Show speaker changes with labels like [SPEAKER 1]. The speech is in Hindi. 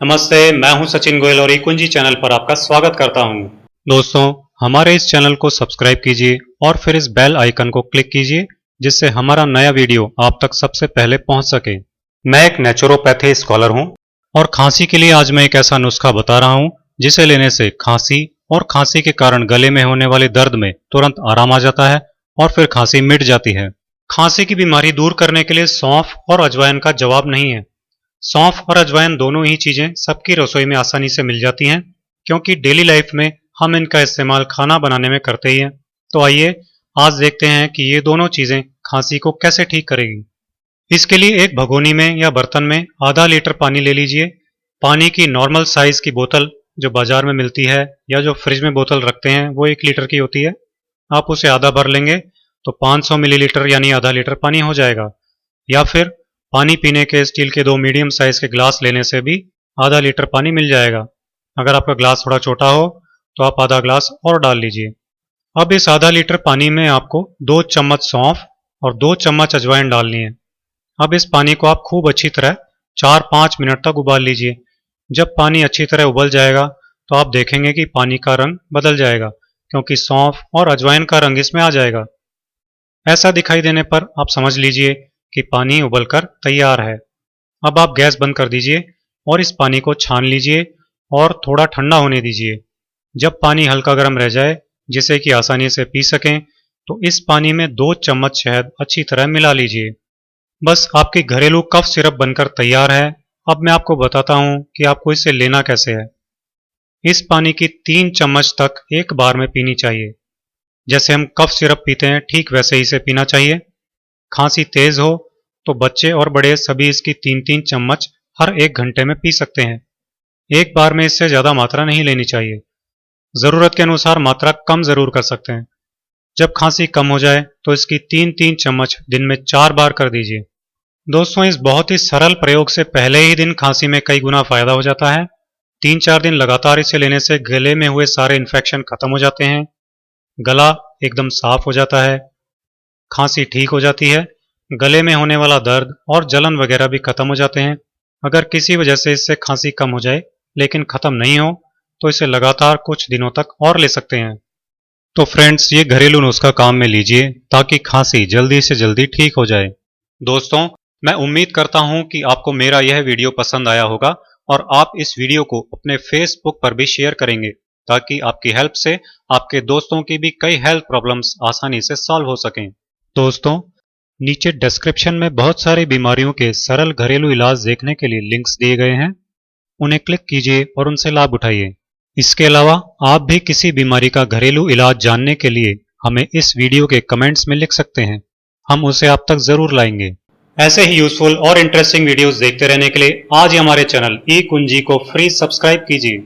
[SPEAKER 1] नमस्ते, मैं हूं सचिन गोयल और ई-कुंजी चैनल पर आपका स्वागत करता हूं। दोस्तों, हमारे इस चैनल को सब्सक्राइब कीजिए और फिर इस बेल आइकन को क्लिक कीजिए जिससे हमारा नया वीडियो आप तक सबसे पहले पहुंच सके। मैं एक नेचुरोपैथी स्कॉलर हूं और खांसी के लिए आज मैं एक ऐसा नुस्खा बता रहा हूं जिसे लेने से खांसी और खांसी के कारण गले में होने वाले दर्द में तुरंत आराम आ जाता है और फिर खांसी मिट जाती है। खांसी की बीमारी दूर करने के लिए सौंफ और अजवाइन का जवाब नहीं है। सौंफ और अजवाइन दोनों ही चीजें सबकी रसोई में आसानी से मिल जाती हैं क्योंकि डेली लाइफ में हम इनका इस्तेमाल खाना बनाने में करते ही हैं। तो आइए आज देखते हैं कि ये दोनों चीजें खांसी को कैसे ठीक करेगी। इसके लिए एक भगोनी में या बर्तन में आधा लीटर पानी ले लीजिए। पानी की नॉर्मल साइज की बोतल जो बाजार में मिलती है या जो फ्रिज में बोतल रखते हैं वो 1 लीटर की होती है। आप उसे आधा भर लेंगे तो 500 मिलीलीटर यानी आधा लीटर पानी हो जाएगा। या फिर पानी पीने के स्टील के 2 मीडियम साइज के ग्लास लेने से भी आधा लीटर पानी मिल जाएगा। अगर आपका ग्लास थोड़ा छोटा हो तो आप आधा ग्लास और डाल लीजिए। अब इस आधा लीटर पानी में आपको 2 चम्मच सौंफ और 2 चम्मच अजवाइन डालनी है। अब इस पानी को आप खूब अच्छी तरह 4-5 मिनट तक उबाल लीजिए। जब पानी अच्छी तरह उबल जाएगा तो आप देखेंगे कि पानी का रंग बदल जाएगा क्योंकि सौंफ और अजवाइन का रंग इसमें आ जाएगा। ऐसा दिखाई देने पर आप समझ लीजिए कि पानी उबलकर तैयार है। अब आप गैस बंद कर दीजिए और इस पानी को छान लीजिए और थोड़ा ठंडा होने दीजिए। जब पानी हल्का गर्म रह जाए जिसे कि आसानी से पी सकें तो इस पानी में 2 चम्मच शहद अच्छी तरह मिला लीजिए। बस आपकी घरेलू कफ सिरप बनकर तैयार है। अब मैं आपको बताता हूं कि आपको इसे लेना कैसे है। इस पानी की 3 चम्मच तक एक बार में पीनी चाहिए। जैसे हम कफ सिरप पीते हैं ठीक वैसे ही इसे पीना चाहिए। खांसी तेज हो तो बच्चे और बड़े सभी इसकी 3-3 चम्मच हर 1 घंटे में पी सकते हैं। एक बार में इससे ज्यादा मात्रा नहीं लेनी चाहिए। जरूरत के अनुसार मात्रा कम जरूर कर सकते हैं। जब खांसी कम हो जाए तो इसकी 3-3 चम्मच दिन में 4 बार कर दीजिए। दोस्तों, इस बहुत ही सरल प्रयोग से पहले ही दिन खांसी में कई गुना फायदा हो जाता है। 3-4 दिन लगातार इसे लेने से गले में हुए सारे इन्फेक्शन खत्म हो जाते हैं। गला एकदम साफ हो जाता है, खांसी ठीक हो जाती है, गले में होने वाला दर्द और जलन वगैरह भी खत्म हो जाते हैं। अगर किसी वजह से इससे खांसी कम हो जाए लेकिन खत्म नहीं हो तो इसे लगातार कुछ दिनों तक और ले सकते हैं। तो फ्रेंड्स, ये घरेलू नुस्खा काम में लीजिए ताकि खांसी जल्दी से जल्दी ठीक हो जाए। दोस्तों, मैं उम्मीद करता हूं कि आपको मेरा यह वीडियो पसंद आया होगा और आप इस वीडियो को अपने फेसबुक पर भी शेयर करेंगे ताकि आपकी हेल्प से आपके दोस्तों की भी कई हेल्थ प्रॉब्लम्स आसानी से सॉल्व हो सकें। दोस्तों, नीचे डिस्क्रिप्शन में बहुत सारी बीमारियों के सरल घरेलू इलाज देखने के लिए लिंक्स दिए गए हैं। उन्हें क्लिक कीजिए और उनसे लाभ उठाइए। इसके अलावा आप भी किसी बीमारी का घरेलू इलाज जानने के लिए हमें इस वीडियो के कमेंट्स में लिख सकते हैं। हम उसे आप तक जरूर लाएंगे। ऐसे ही यूजफुल और इंटरेस्टिंग वीडियोस देखते रहने के लिए आज ही हमारे चैनल ई कुंजी को फ्री सब्सक्राइब कीजिए।